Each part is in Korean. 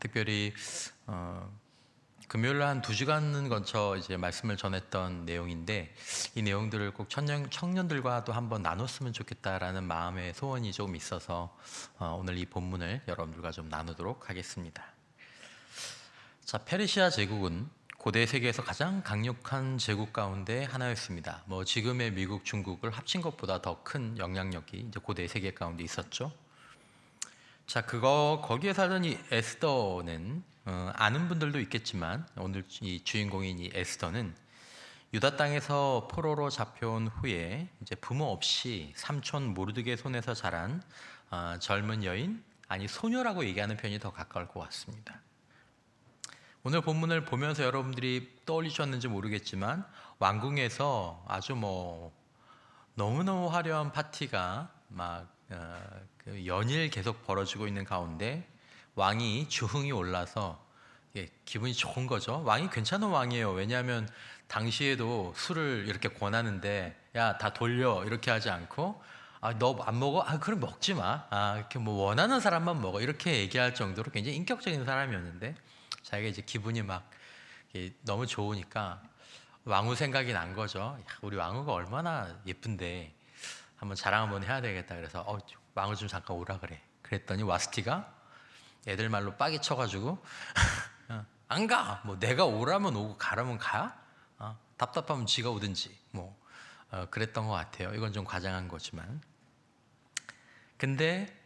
특별히 금요일 한 2시간은 거쳐 이제 말씀을 전했던 내용인데, 이 내용들을 꼭 청년들과도 한번 나눴으면 좋겠다라는 마음의 소원이 조금 있어서 오늘 이 본문을 여러분들과 좀 나누도록 하겠습니다. 자, 페르시아 제국은 고대 세계에서 가장 강력한 제국 가운데 하나였습니다. 지금의 미국, 중국을 합친 것보다 더 큰 영향력이 이제 고대 세계 가운데 있었죠. 자, 거기에 살던 이 에스더는 아는 분들도 있겠지만, 오늘 이 주인공인 이 에스더는 유다 땅에서 포로로 잡혀온 후에 이제 부모 없이 삼촌 모르드게 손에서 자란 젊은 여인, 아니 소녀라고 얘기하는 편이 더 가까울 것 같습니다. 오늘 본문을 보면서 여러분들이 떠올리셨는지 모르겠지만, 왕궁에서 아주 너무너무 화려한 파티가 그 연일 계속 벌어지고 있는 가운데 왕이 주흥이 올라서 기분이 좋은 거죠. 왕이 괜찮은 왕이에요. 왜냐하면 당시에도 술을 이렇게 권하는데, 야, 다 돌려, 이렇게 하지 않고, 너 안 먹어? 그럼 먹지 마. 이렇게 원하는 사람만 먹어, 이렇게 얘기할 정도로 굉장히 인격적인 사람이었는데, 자기가 이제 기분이 너무 좋으니까 왕후 생각이 난 거죠. 야, 우리 왕후가 얼마나 예쁜데 한번 자랑 한번 해야 되겠다. 그래서 왕후 좀 잠깐 오라 그래. 그랬더니 와스티가 애들 말로 빠개 쳐가지고 안 가. 내가 오라면 오고 가라면 가. 답답하면 지가 오든지. 그랬던 것 같아요. 이건 좀 과장한 거지만. 근데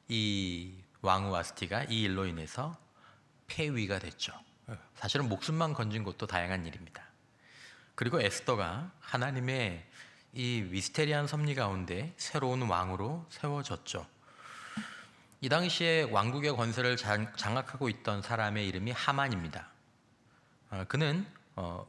이 왕후 와스티가 이 일로 인해서 폐위가 됐죠. 사실은 목숨만 건진 것도 다양한 일입니다. 그리고 에스더가 하나님의 이 미스테리한 섭리 가운데 새로운 왕으로 세워졌죠. 이 당시에 왕국의 권세를 장악하고 있던 사람의 이름이 하만입니다. 그는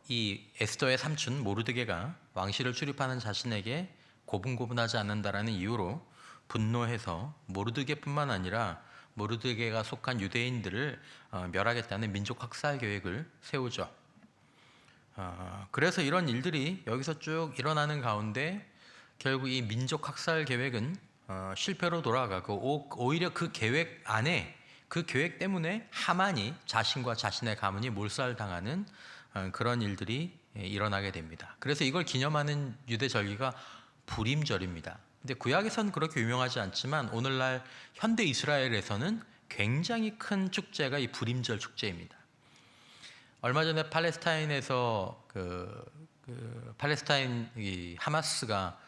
이 에스더의 삼촌 모르드게가 왕실을 출입하는 자신에게 고분고분하지 않는다라는 이유로 분노해서 모르드게뿐만 아니라 모르드게가 속한 유대인들을 멸하겠다는 민족 학살 계획을 세우죠. 그래서 이런 일들이 여기서 쭉 일어나는 가운데 결국 이 민족 학살 계획은 실패로 돌아가고, 오히려 그 계획 안에, 그 계획 때문에 하만이 자신과 자신의 가문이 몰살당하는 그런 일들이 일어나게 됩니다. 그래서 이걸 기념하는 유대 절기가 부림절입니다. 근데 구약에서는 그렇게 유명하지 않지만 오늘날 현대 이스라엘에서는 굉장히 큰 축제가 이 부림절 축제입니다. 얼마 전에 팔레스타인에서 팔레스타인 이 하마스가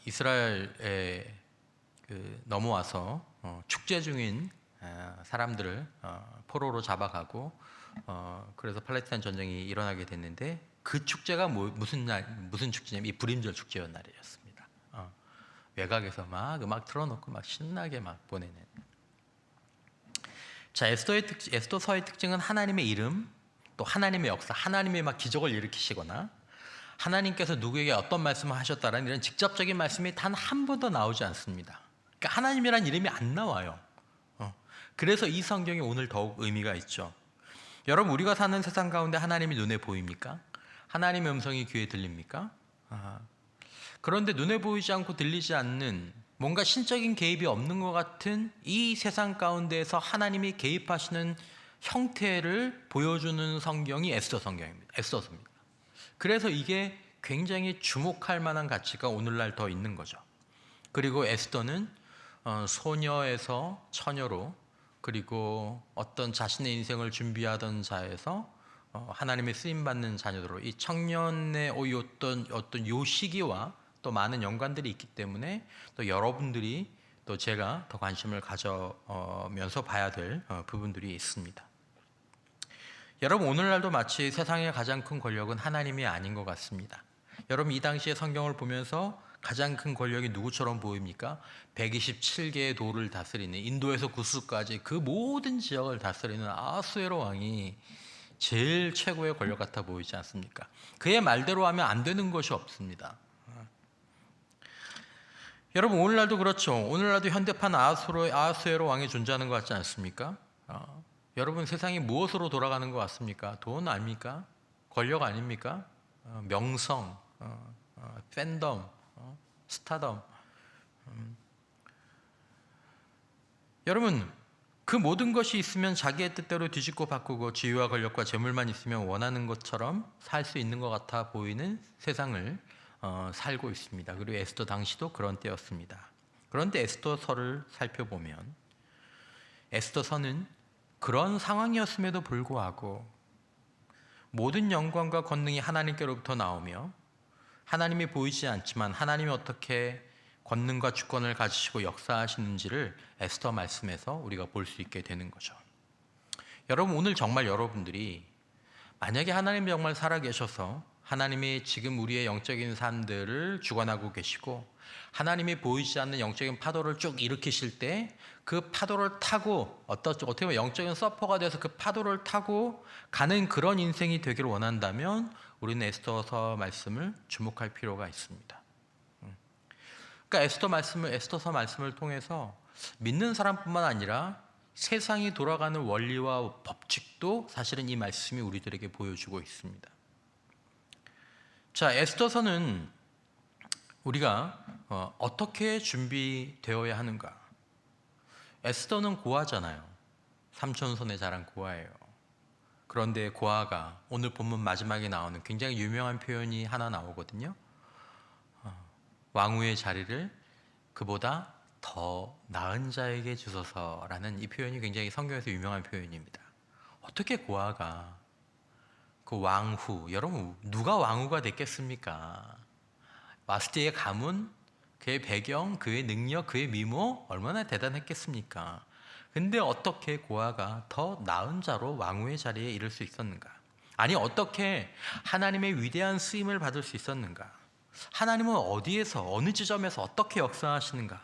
이스라엘에 넘어와서 축제 중인 사람들을 포로로 잡아가고, 그래서 팔레스타인 전쟁이 일어나게 됐는데, 그 축제가 무슨 축제냐면 이 부림절 축제였던 날이었습니다. 외곽에서 막 음악 틀어놓고 막 신나게 막 보내는. 자, 에스더서의 특징은 하나님의 이름, 또 하나님의 역사, 하나님의 막 기적을 일으키시거나 하나님께서 누구에게 어떤 말씀을 하셨다라는 이런 직접적인 말씀이 단 한 번도 나오지 않습니다. 그러니까 하나님이란 이름이 안 나와요. 그래서 이 성경이 오늘 더욱 의미가 있죠. 여러분, 우리가 사는 세상 가운데 하나님이 눈에 보입니까? 하나님의 음성이 귀에 들립니까? 그런데 눈에 보이지 않고 들리지 않는, 뭔가 신적인 개입이 없는 것 같은 이 세상 가운데에서 하나님이 개입하시는 형태를 보여주는 성경이 에스더서입니다. 그래서 이게 굉장히 주목할 만한 가치가 오늘날 더 있는 거죠. 그리고 에스더는 소녀에서 처녀로, 그리고 어떤 자신의 인생을 준비하던 자에서 하나님의 쓰임받는 자녀로, 이 청년의 어떤 요 시기와 또 많은 연관들이 있기 때문에 또 여러분들이, 또 제가 더 관심을 가져면서 봐야 될 부분들이 있습니다. 여러분, 오늘날도 마치 세상의 가장 큰 권력은 하나님이 아닌 것 같습니다. 여러분, 이 당시의 성경을 보면서 가장 큰 권력이 누구처럼 보입니까? 127개의 도를 다스리는, 인도에서 구스까지 그 모든 지역을 다스리는 아하수에로 왕이 제일 최고의 권력 같아 보이지 않습니까? 그의 말대로 하면 안 되는 것이 없습니다. 여러분, 오늘날도 그렇죠. 오늘날도 현대판 아하수에로 왕이 존재하는 것 같지 않습니까? 여러분, 세상이 무엇으로 돌아가는 것 같습니까? 돈 아닙니까? 권력 아닙니까? 명성, 팬덤, 스타덤. 여러분, 그 모든 것이 있으면 자기의 뜻대로 뒤집고 바꾸고 지위와 권력과 재물만 있으면 원하는 것처럼 살 수 있는 것 같아 보이는 세상을 살고 있습니다. 그리고 에스더 당시도 그런 때였습니다. 그런데 에스더서를 살펴보면 에스더서는 그런 상황이었음에도 불구하고 모든 영광과 권능이 하나님께로부터 나오며 하나님이 보이지 않지만 하나님이 어떻게 권능과 주권을 가지시고 역사하시는지를 에스더 말씀에서 우리가 볼 수 있게 되는 거죠. 여러분, 오늘 정말 여러분들이 만약에 하나님 정말 살아계셔서 하나님이 지금 우리의 영적인 삶들을 주관하고 계시고 하나님이 보이지 않는 영적인 파도를 쭉 일으키실 때 그 파도를 타고 어떻게 보면 영적인 서퍼가 돼서 그 파도를 타고 가는 그런 인생이 되기를 원한다면 우리는 에스더서 말씀을 주목할 필요가 있습니다. 그러니까 에스더서 말씀을 통해서 믿는 사람뿐만 아니라 세상이 돌아가는 원리와 법칙도 사실은 이 말씀이 우리들에게 보여주고 있습니다. 자, 에스더서는 우리가 어떻게 준비되어야 하는가? 에스더는 고아잖아요. 삼촌손에 자란 고아예요. 그런데 고아가 오늘 본문 마지막에 나오는 굉장히 유명한 표현이 하나 나오거든요. 왕후의 자리를 그보다 더 나은 자에게 주소서라는 이 표현이 굉장히 성경에서 유명한 표현입니다. 어떻게 고아가 그 왕후, 여러분 누가 왕후가 됐겠습니까? 와스티의 가문, 그의 배경, 그의 능력, 그의 미모 얼마나 대단했겠습니까? 근데 어떻게 고아가 더 나은 자로 왕후의 자리에 이를 수 있었는가? 아니 어떻게 하나님의 위대한 쓰임을 받을 수 있었는가? 하나님은 어디에서 어느 지점에서 어떻게 역사하시는가?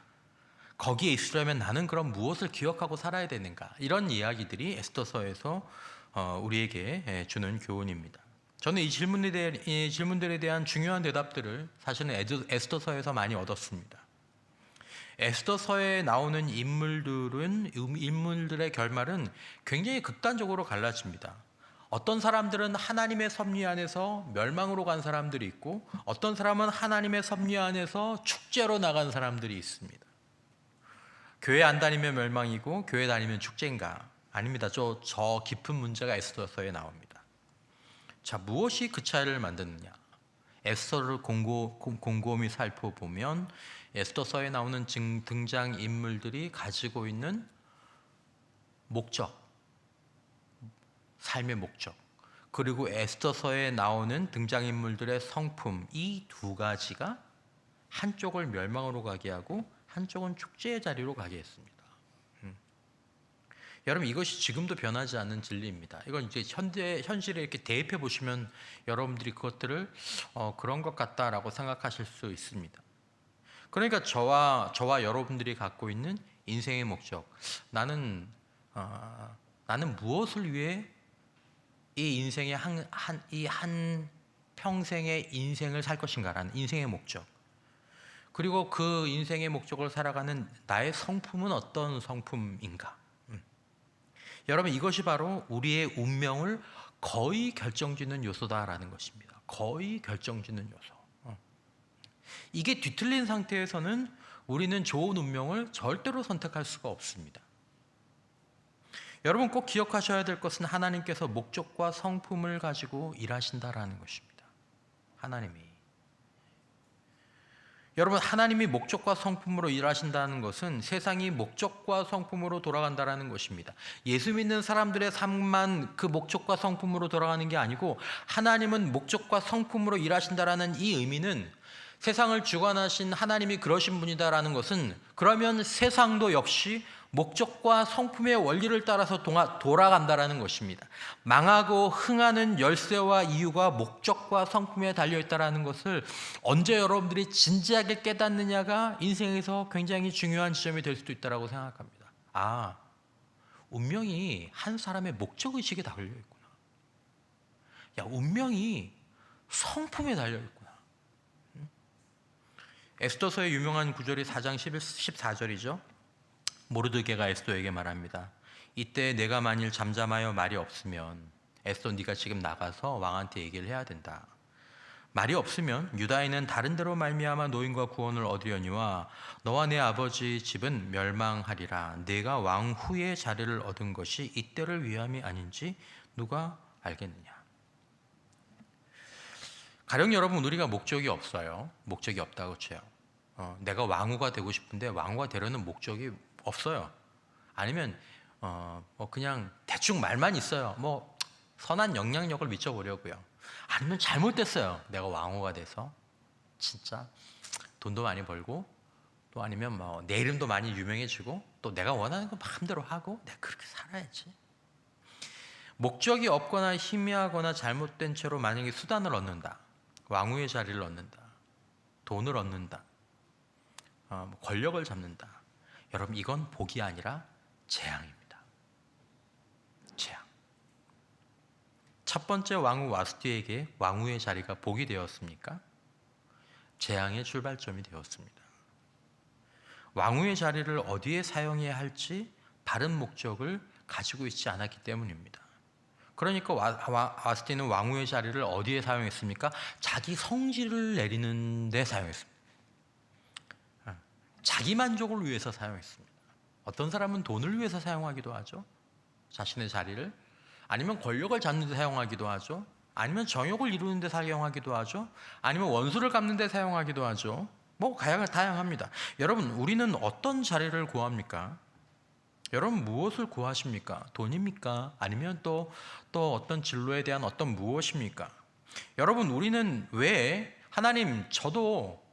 거기에 있으려면 나는 그럼 무엇을 기억하고 살아야 되는가? 이런 이야기들이 에스더서에서 우리에게 주는 교훈입니다. 저는 이 질문들에 대한 중요한 대답들을 사실은 에스더서에서 많이 얻었습니다. 에스더서에 나오는 인물들의 결말은 굉장히 극단적으로 갈라집니다. 어떤 사람들은 하나님의 섭리 안에서 멸망으로 간 사람들이 있고 어떤 사람은 하나님의 섭리 안에서 축제로 나간 사람들이 있습니다. 교회 안 다니면 멸망이고 교회 다니면 축제인가? 아닙니다. 저 깊은 문제가 에스더서에 나옵니다. 자, 무엇이 그 차이를 만드느냐? 에스더를 곰곰이 살펴보면 에스더서에 나오는 등장인물들이 가지고 있는 목적, 삶의 목적, 그리고 에스더서에 나오는 등장인물들의 성품, 이 두 가지가 한쪽을 멸망으로 가게 하고 한쪽은 축제의 자리로 가게 했습니다. 여러분, 이것이 지금도 변하지 않는 진리입니다. 이건 이제 현실에 이렇게 대입해 보시면 여러분들이 그것들을 그런 것 같다라고 생각하실 수 있습니다. 그러니까 저와 여러분들이 갖고 있는 인생의 목적, 나는 무엇을 위해 이 인생의 한 평생의 인생을 살 것인가라는 인생의 목적, 그리고 그 인생의 목적을 살아가는 나의 성품은 어떤 성품인가? 여러분, 이것이 바로 우리의 운명을 거의 결정짓는 요소다라는 것입니다. 거의 결정짓는 요소. 이게 뒤틀린 상태에서는 우리는 좋은 운명을 절대로 선택할 수가 없습니다. 여러분, 꼭 기억하셔야 될 것은 하나님께서 목적과 성품을 가지고 일하신다라는 것입니다. 여러분, 하나님이 목적과 성품으로 일하신다는 것은 세상이 목적과 성품으로 돌아간다는 것입니다. 예수 믿는 사람들의 삶만 그 목적과 성품으로 돌아가는 게 아니고 하나님은 목적과 성품으로 일하신다는 이 의미는 세상을 주관하신 하나님이 그러신 분이다라는 것은 그러면 세상도 역시 목적과 성품의 원리를 따라서 돌아간다라는 것입니다. 망하고 흥하는 열쇠와 이유가 목적과 성품에 달려있다는 것을 언제 여러분들이 진지하게 깨닫느냐가 인생에서 굉장히 중요한 지점이 될 수도 있다고 생각합니다. 아, 운명이 한 사람의 목적의식에 달려있구나. 야, 운명이 성품에 달려있구나. 에스더서의 유명한 구절이 4장 14절이죠. 모르드게가 에스더에게 말합니다. 이때 내가 만일 잠잠하여 말이 없으면 에스더, 네가 지금 나가서 왕한테 얘기를 해야 된다. 말이 없으면 유다인은 다른 데로 말미암아 노임과 구원을 얻으려니와 너와 내 아버지 집은 멸망하리라. 네가 왕 후에 자리를 얻은 것이 이때를 위함이 아닌지 누가 알겠느냐. 가령 여러분, 우리가 목적이 없어요. 목적이 없다고 쳐요. 내가 왕후가 되고 싶은데 왕후가 되려는 목적이 없어요. 아니면 그냥 대충 말만 있어요. 뭐 선한 영향력을 미쳐보려고요. 아니면 잘못됐어요. 내가 왕후가 돼서 진짜 돈도 많이 벌고, 또 아니면 뭐 내 이름도 많이 유명해지고, 또 내가 원하는 거 마음대로 하고 내가 그렇게 살아야지. 목적이 없거나 희미하거나 잘못된 채로 만약에 수단을 얻는다, 왕후의 자리를 얻는다, 돈을 얻는다, 권력을 잡는다, 여러분 이건 복이 아니라 재앙입니다. 재앙. 첫 번째 왕후 와스티에게 왕후의 자리가 복이 되었습니까? 재앙의 출발점이 되었습니다. 왕후의 자리를 어디에 사용해야 할지 바른 목적을 가지고 있지 않았기 때문입니다. 그러니까 와스티는 왕후의 자리를 어디에 사용했습니까? 자기 성질을 내리는 데 사용했습니다. 자기 만족을 위해서 사용했습니다. 어떤 사람은 돈을 위해서 사용하기도 하죠. 자신의 자리를. 아니면 권력을 잡는 데 사용하기도 하죠. 아니면 정욕을 이루는 데 사용하기도 하죠. 아니면 원수를 갚는 데 사용하기도 하죠. 뭐 다양합니다. 여러분, 우리는 어떤 자리를 구합니까? 여러분, 무엇을 구하십니까? 돈입니까? 아니면 또 어떤 진로에 대한 어떤 무엇입니까? 여러분, 우리는 왜 하나님 저도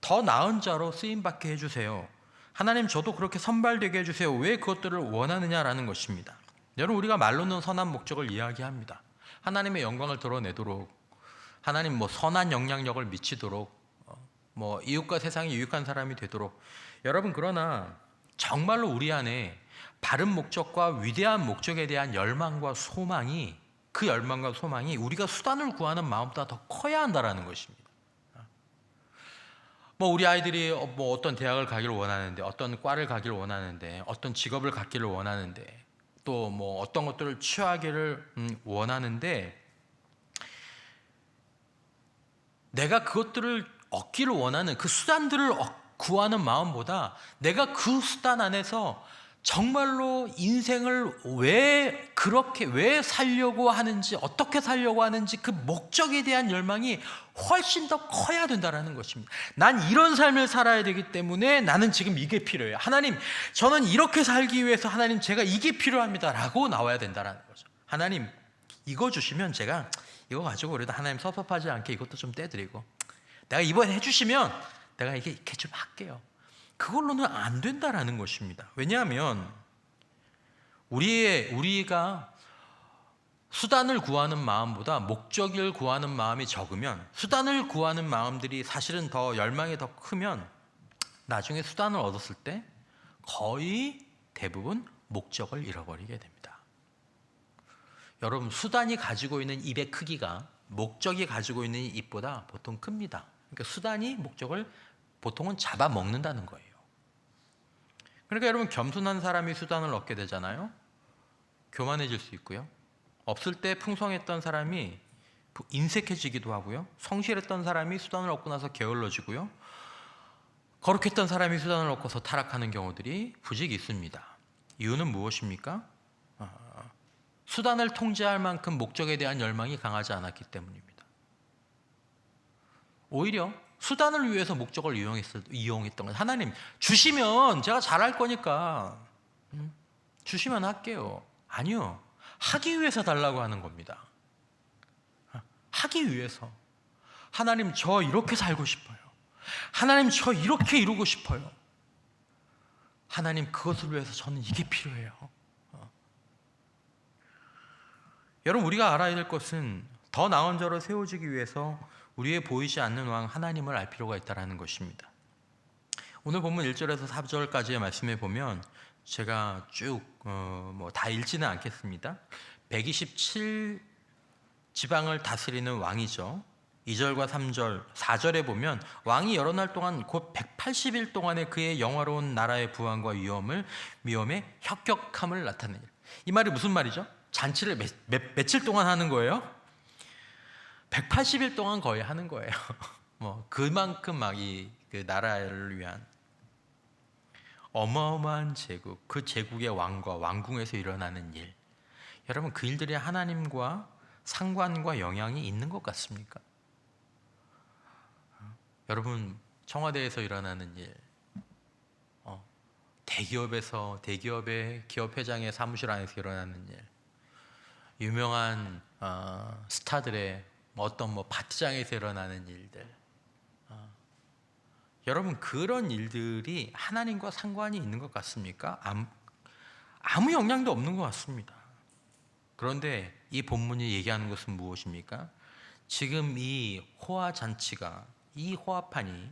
더 나은 자로 쓰임받게 해주세요, 하나님 저도 그렇게 선발되게 해주세요, 왜 그것들을 원하느냐라는 것입니다. 여러분, 우리가 말로는 선한 목적을 이야기합니다. 하나님의 영광을 드러내도록, 하나님 선한 영향력을 미치도록, 이웃과 세상이 유익한 사람이 되도록. 여러분, 그러나 정말로 우리 안에 바른 목적과 위대한 목적에 대한 열망과 소망이, 그 열망과 소망이 우리가 수단을 구하는 마음보다 더 커야 한다라는 것입니다. 우리 아이들이 어떤 대학을 가기를 원하는데, 어떤 과를 가기를 원하는데, 어떤 직업을 갖기를 원하는데, 또 어떤 것들을 취하기를 원하는데, 내가 그것들을 얻기를 원하는 그 수단들을 구하는 마음보다 내가 그 수단 안에서 정말로 인생을 왜 살려고 하는지, 어떻게 살려고 하는지 그 목적에 대한 열망이 훨씬 더 커야 된다는 것입니다. 난 이런 삶을 살아야 되기 때문에 나는 지금 이게 필요해요. 하나님, 저는 이렇게 살기 위해서 하나님 제가 이게 필요합니다 라고 나와야 된다는 거죠. 하나님, 이거 주시면 제가 이거 가지고 그래도 하나님 섭섭하지 않게 이것도 좀 떼드리고, 내가 이번에 해주시면 내가 이렇게 좀 할게요. 그걸로는 안 된다라는 것입니다. 왜냐하면 우리가 수단을 구하는 마음보다 목적을 구하는 마음이 적으면, 수단을 구하는 마음들이 사실은 더 열망이 더 크면 나중에 수단을 얻었을 때 거의 대부분 목적을 잃어버리게 됩니다. 여러분, 수단이 가지고 있는 입의 크기가 목적이 가지고 있는 입보다 보통 큽니다. 그러니까 수단이 목적을 보통은 잡아먹는다는 거예요. 그러니까 여러분, 겸손한 사람이 수단을 얻게 되잖아요. 교만해질 수 있고요. 없을 때 풍성했던 사람이 인색해지기도 하고요. 성실했던 사람이 수단을 얻고 나서 게을러지고요. 거룩했던 사람이 수단을 얻고서 타락하는 경우들이 부직 있습니다. 이유는 무엇입니까? 수단을 통제할 만큼 목적에 대한 열망이 강하지 않았기 때문입니다. 오히려 수단을 위해서 목적을 이용했던 것. 하나님, 주시면 제가 잘할 거니까 주시면 할게요. 아니요, 하기 위해서 달라고 하는 겁니다. 하기 위해서. 하나님, 저 이렇게 살고 싶어요. 하나님, 저 이렇게 이루고 싶어요. 하나님, 그것을 위해서 저는 이게 필요해요. 여러분, 우리가 알아야 될 것은 더 나은 자로 세워지기 위해서 우리의 보이지 않는 왕 하나님을 알 필요가 있다는 것입니다. 오늘 본문 1절에서 4절까지의 말씀에 보면, 제가 쭉 다 읽지는 않겠습니다. 127 지방을 다스리는 왕이죠. 2절과 3절, 4절에 보면 왕이 여러 날 동안 곧 180일 동안의 그의 영화로운 나라의 부왕과 위엄의 혁격함을 나타내요. 이 말이 무슨 말이죠? 잔치를 며칠 동안 하는 거예요? 180일 동안 거의 하는 거예요. 뭐 그만큼 막 그 나라를 위한 어마어마한 제국, 그 제국의 왕과 왕궁에서 일어나는 일, 여러분 그 일들이 하나님과 상관과 영향이 있는 것 같습니까? 여러분 청와대에서 일어나는 일, 대기업의 기업 회장의 사무실 안에서 일어나는 일, 유명한 스타들의 어떤 파티장에서 일어나는 일들, 여러분 그런 일들이 하나님과 상관이 있는 것 같습니까? 아무 영향도 없는 것 같습니다. 그런데 이 본문이 얘기하는 것은 무엇입니까? 지금 이 호화 잔치가, 이 호화판이,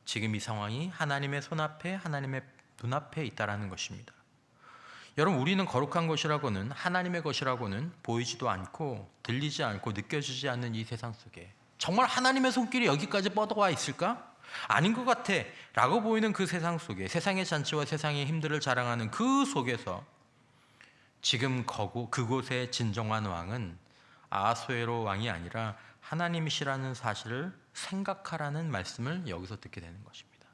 지금 이 상황이 하나님의 손앞에, 하나님의 눈앞에 있다라는 것입니다. 여러분 우리는 거룩한 것이라고는, 하나님의 것이라고는 보이지도 않고 들리지 않고 느껴지지 않는 이 세상 속에 정말 하나님의 손길이 여기까지 뻗어와 있을까? 아닌 것 같아 라고 보이는 그 세상 속에, 세상의 잔치와 세상의 힘들을 자랑하는 그 속에서 지금 그곳의 진정한 왕은 아하수에로 왕이 아니라 하나님이시라는 사실을 생각하라는 말씀을 여기서 듣게 되는 것입니다.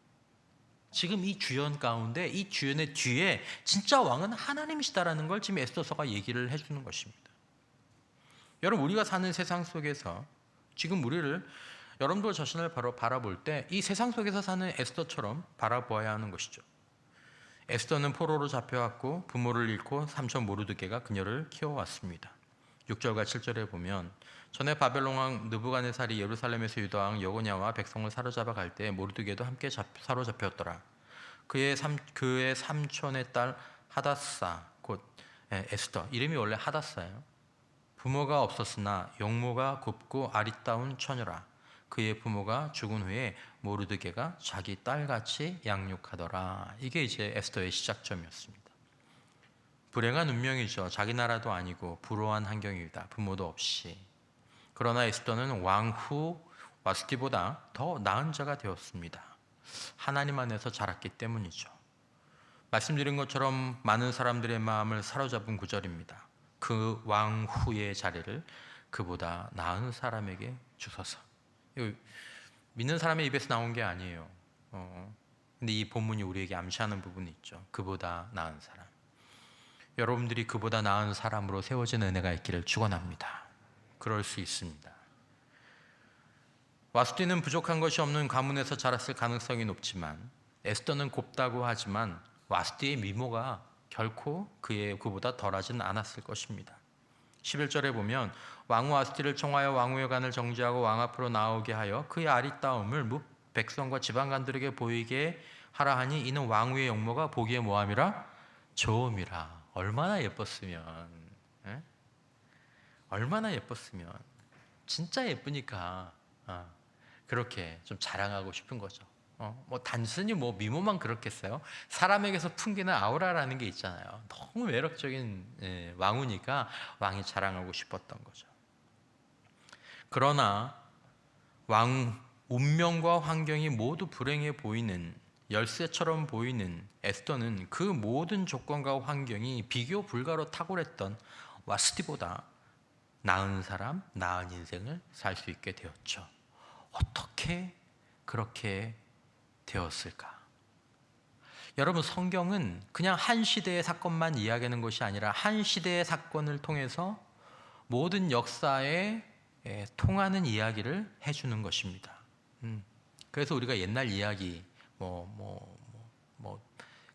지금 이 주연 가운데, 이 주연의 뒤에 진짜 왕은 하나님이시다라는 걸 지금 에스더서가 얘기를 해주는 것입니다. 여러분 우리가 사는 세상 속에서 지금 여러분들 자신을 바로 바라볼 때 이 세상 속에서 사는 에스더처럼 바라보아야 하는 것이죠. 에스더는 포로로 잡혀왔고 부모를 잃고 삼촌 모르드게가 그녀를 키워왔습니다. 6절과 7절에 보면 전에 바벨론 왕 느부갓네살이 예루살렘에서 유다 왕 여고냐와 백성을 사로잡아 갈 때 모르드게도 함께 사로잡혔더라. 그의 삼촌의 딸 하다사 곧 에스더, 이름이 원래 하다사예요. 부모가 없었으나 용모가 곱고 아리따운 처녀라. 그의 부모가 죽은 후에 모르드게가 자기 딸같이 양육하더라. 이게 이제 에스더의 시작점이었습니다. 불행한 운명이죠. 자기 나라도 아니고 불우한 환경이다. 부모도 없이. 그러나 에스더는 왕후 와스티보다 더 나은 자가 되었습니다. 하나님 안에서 자랐기 때문이죠. 말씀드린 것처럼 많은 사람들의 마음을 사로잡은 구절입니다. 그 왕후의 자리를 그보다 나은 사람에게 주소서. 믿는 사람의 입에서 나온 게 아니에요. 근데 이 본문이 우리에게 암시하는 부분이 있죠. 그보다 나은 사람. 여러분들이 그보다 나은 사람으로 세워진 은혜가 있기를 축원합니다. 그럴 수 있습니다. 와스티는 부족한 것이 없는 가문에서 자랐을 가능성이 높지만, 에스더는 곱다고 하지만 와스티의 미모가 결코 그보다 덜하진 않았을 것입니다. 11절에 보면 왕후 와스티를 청하여 왕후의 관을 정지하고 왕 앞으로 나오게 하여 그의 아리따움을 백성과 지방관들에게 보이게 하라 하니 이는 왕후의 용모가 보기에 뭐함이라? 좋음이라. 얼마나 예뻤으면, 얼마나 예뻤으면, 진짜 예쁘니까 그렇게 좀 자랑하고 싶은 거죠. 단순히 미모만 그렇겠어요? 사람에게서 풍기는 아우라라는 게 있잖아요. 너무 매력적인 왕후니까 왕이 자랑하고 싶었던 거죠. 그러나 운명과 환경이 모두 불행해 보이는, 열쇠처럼 보이는 에스더는 그 모든 조건과 환경이 비교 불가로 탁월했던 와스티보다 나은 사람, 나은 인생을 살 수 있게 되었죠. 어떻게 그렇게 되었을까? 여러분 성경은 그냥 한 시대의 사건만 이야기하는 것이 아니라 한 시대의 사건을 통해서 모든 역사에 통하는 이야기를 해주는 것입니다. 그래서 우리가 옛날 이야기,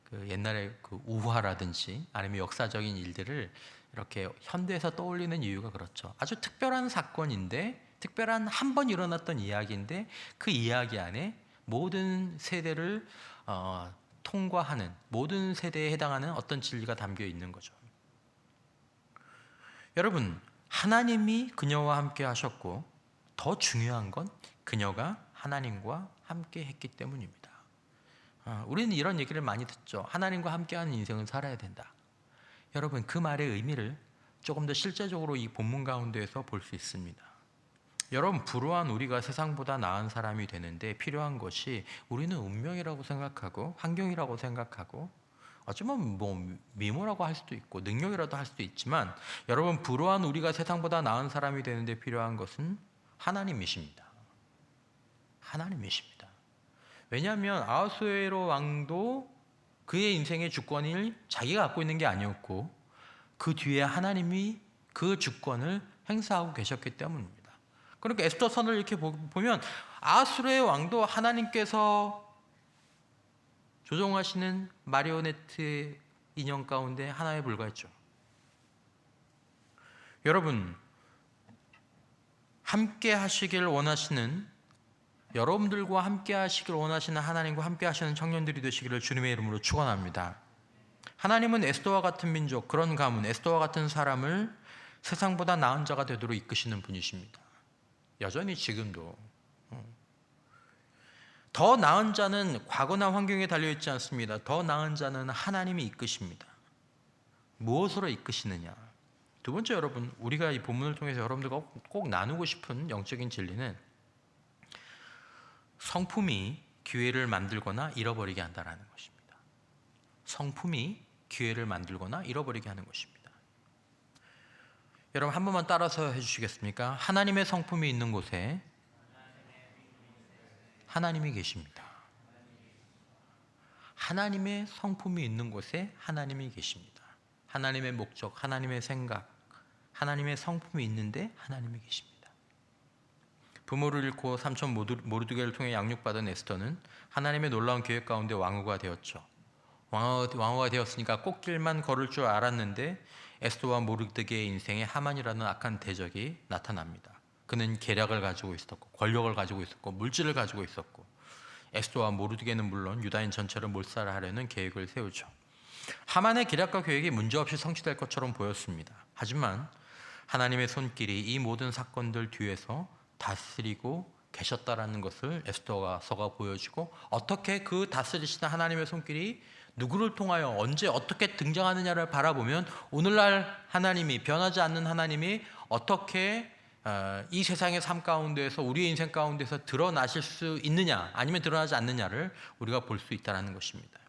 그 옛날에 그 우화라든지 아니면 역사적인 일들을 이렇게 현대에서 떠올리는 이유가 그렇죠. 아주 특별한 사건인데, 특별한 한 번 일어났던 이야기인데 그 이야기 안에 모든 세대를 통과하는, 모든 세대에 해당하는 어떤 진리가 담겨 있는 거죠. 여러분, 하나님이 그녀와 함께 하셨고 더 중요한 건 그녀가 하나님과 함께 했기 때문입니다. 우리는 이런 얘기를 많이 듣죠. 하나님과 함께하는 인생을 살아야 된다. 여러분 그 말의 의미를 조금 더 실제적으로 이 본문 가운데에서 볼 수 있습니다. 여러분 불우한 우리가 세상보다 나은 사람이 되는데 필요한 것이, 우리는 운명이라고 생각하고 환경이라고 생각하고 어쩌면 미모라고 할 수도 있고 능력이라도 할 수도 있지만, 여러분 불우한 우리가 세상보다 나은 사람이 되는데 필요한 것은 하나님이십니다. 하나님이십니다. 왜냐하면 아하수에로 왕도 그의 인생의 주권을 자기가 갖고 있는 게 아니었고 그 뒤에 하나님이 그 주권을 행사하고 계셨기 때문입니다. 그러니까 에스더서를 이렇게 보면 아하수에로의 왕도 하나님께서 조종하시는 마리오네트 인형 가운데 하나에 불과했죠. 여러분, 함께 하시길 원하시는, 여러분들과 함께 하시길 원하시는 하나님과 함께 하시는 청년들이 되시기를 주님의 이름으로 축원합니다. 하나님은 에스더와 같은 민족, 그런 가문, 에스더와 같은 사람을 세상보다 나은 자가 되도록 이끄시는 분이십니다. 여전히 지금도. 더 나은 자는 과거나 환경에 달려있지 않습니다. 더 나은 자는 하나님이 이끄십니다. 무엇으로 이끄시느냐? 두 번째, 여러분, 우리가 이 본문을 통해서 여러분들과 꼭 나누고 싶은 영적인 진리는 성품이 기회를 만들거나 잃어버리게 한다는 것입니다. 성품이 기회를 만들거나 잃어버리게 하는 것입니다. 여러분, 한 번만 따라서 해주시겠습니까? 하나님의 성품이 있는 곳에 하나님이 계십니다. 하나님의 성품이 있는 곳에 하나님이 계십니다. 하나님의 목적, 하나님의 생각, 하나님의 성품이 있는데 하나님이 계십니다. 부모를 잃고 삼촌 모르드게를 통해 양육받은 에스더는 하나님의 놀라운 계획 가운데 왕후가 되었죠. 왕후가 되었으니까 꽃길만 걸을 줄 알았는데 에스더와 모르드게의 인생에 하만이라는 악한 대적이 나타납니다. 그는 계략을 가지고 있었고 권력을 가지고 있었고 물질을 가지고 있었고 에스더와 모르드게는 물론 유다인 전체를 몰살하려는 계획을 세우죠. 하만의 계략과 계획이 문제없이 성취될 것처럼 보였습니다. 하지만 하나님의 손길이 이 모든 사건들 뒤에서 다스리고 계셨다라는 것을 에스더서가 보여주고 어떻게 그 다스리시는 하나님의 손길이 누구를 통하여 언제 어떻게 등장하느냐를 바라보면 오늘날 하나님이 변하지 않는 하나님이 어떻게 이 세상의 삶 가운데에서 우리의 인생 가운데서 드러나실 수 있느냐 아니면 드러나지 않느냐를 우리가 볼 수 있다는 것입니다.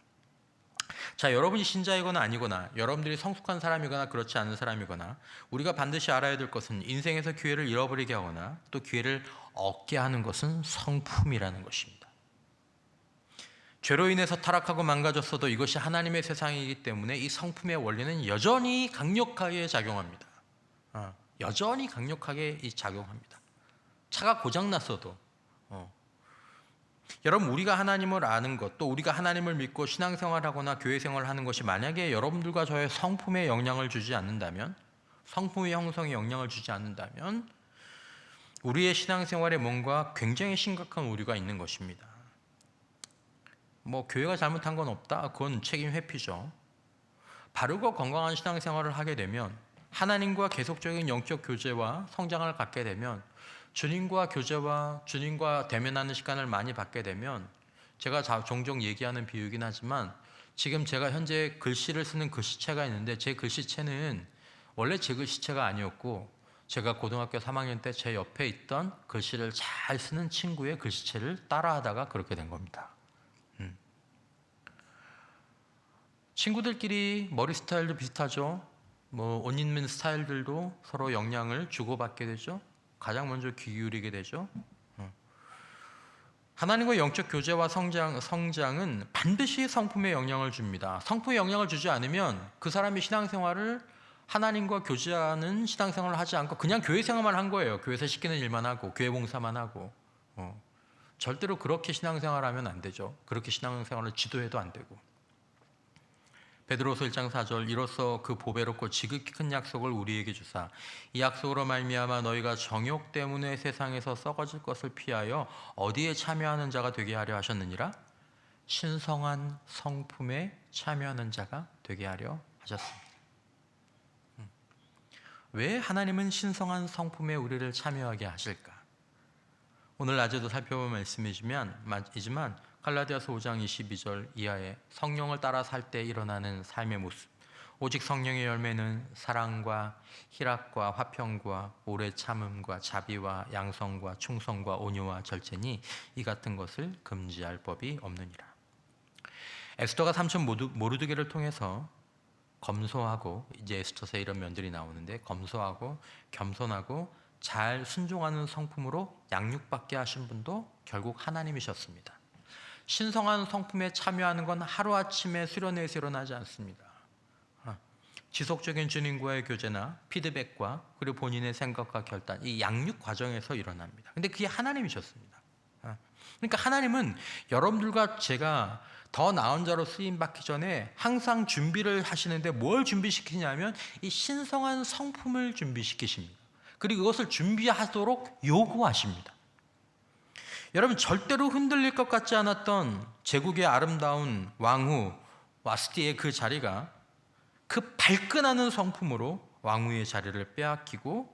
자, 여러분이 신자이거나 아니거나 여러분들이 성숙한 사람이거나 그렇지 않은 사람이거나 우리가 반드시 알아야 될 것은 인생에서 기회를 잃어버리게 하거나 또 기회를 얻게 하는 것은 성품이라는 것입니다. 죄로 인해서 타락하고 망가졌어도 이것이 하나님의 세상이기 때문에 이 성품의 원리는 여전히 강력하게 작용합니다. 여전히 강력하게 작용합니다. 차가 고장났어도 여러분, 우리가 하나님을 아는 것, 또 우리가 하나님을 믿고 신앙생활하거나 교회생활을 하는 것이 만약에 여러분들과 저의 성품에 영향을 주지 않는다면, 성품의 형성에 영향을 주지 않는다면 우리의 신앙생활에 뭔가 굉장히 심각한 오류가 있는 것입니다. 교회가 잘못한 건 없다? 그건 책임 회피죠. 바르고 건강한 신앙생활을 하게 되면 하나님과 계속적인 영적 교제와 성장을 갖게 되면 주님과 교제와 주님과 대면하는 시간을 많이 갖게 되면 제가 종종 얘기하는 비유이긴 하지만 지금 제가 현재 글씨를 쓰는 글씨체가 있는데 제 글씨체는 원래 제 글씨체가 아니었고 제가 고등학교 3학년 때 제 옆에 있던 글씨를 잘 쓰는 친구의 글씨체를 따라하다가 그렇게 된 겁니다. 친구들끼리 머리 스타일도 비슷하죠. 옷 입는 스타일들도 서로 영향을 주고받게 되죠. 가장 먼저 귀 기울이게 되죠. 하나님과 영적 교제와 성장은 반드시 성품에 영향을 줍니다. 성품에 영향을 주지 않으면 그 사람이 신앙생활을 하나님과 교제하는 신앙생활을 하지 않고 그냥 교회 생활만 한 거예요. 교회에서 시키는 일만 하고 교회 봉사만 하고 절대로 그렇게 신앙생활하면 안 되죠. 그렇게 신앙생활을 지도해도 안 되고. 베드로서 1장 4절 이로써 그 보배롭고 지극히 큰 약속을 우리에게 주사 이 약속으로 말미암아 너희가 정욕 때문에 세상에서 썩어질 것을 피하여 어디에 참여하는 자가 되게 하려 하셨느니라. 신성한 성품에 참여하는 자가 되게 하려 하셨습니다. 왜 하나님은 신성한 성품에 우리를 참여하게 하실까? 오늘 낮에도 살펴본 말씀이지만 갈라디아서 5장 22절 이하에 성령을 따라 살 때 일어나는 삶의 모습, 오직 성령의 열매는 사랑과 희락과 화평과 오래 참음과 자비와 양성과 충성과 온유와 절제니 이 같은 것을 금지할 법이 없느니라. 에스더가 삼촌 모르드게를 통해서 검소하고, 이제 에스더서에 이런 면들이 나오는데 검소하고 겸손하고 잘 순종하는 성품으로 양육받게 하신 분도 결국 하나님이셨습니다. 신성한 성품에 참여하는 건 하루아침에 수련회에서 일어나지 않습니다. 지속적인 주님과의 교제나 피드백과 그리고 본인의 생각과 결단, 이 양육 과정에서 일어납니다. 근데 그게 하나님이셨습니다. 그러니까 하나님은 여러분들과 제가 더 나은 자로 쓰임받기 전에 항상 준비를 하시는데 뭘 준비시키냐면 이 신성한 성품을 준비시키십니다. 그리고 이것을 준비하도록 요구하십니다. 여러분, 절대로 흔들릴 것 같지 않았던 제국의 아름다운 왕후 와스티의 그 자리가 그 발끈하는 성품으로 왕후의 자리를 빼앗기고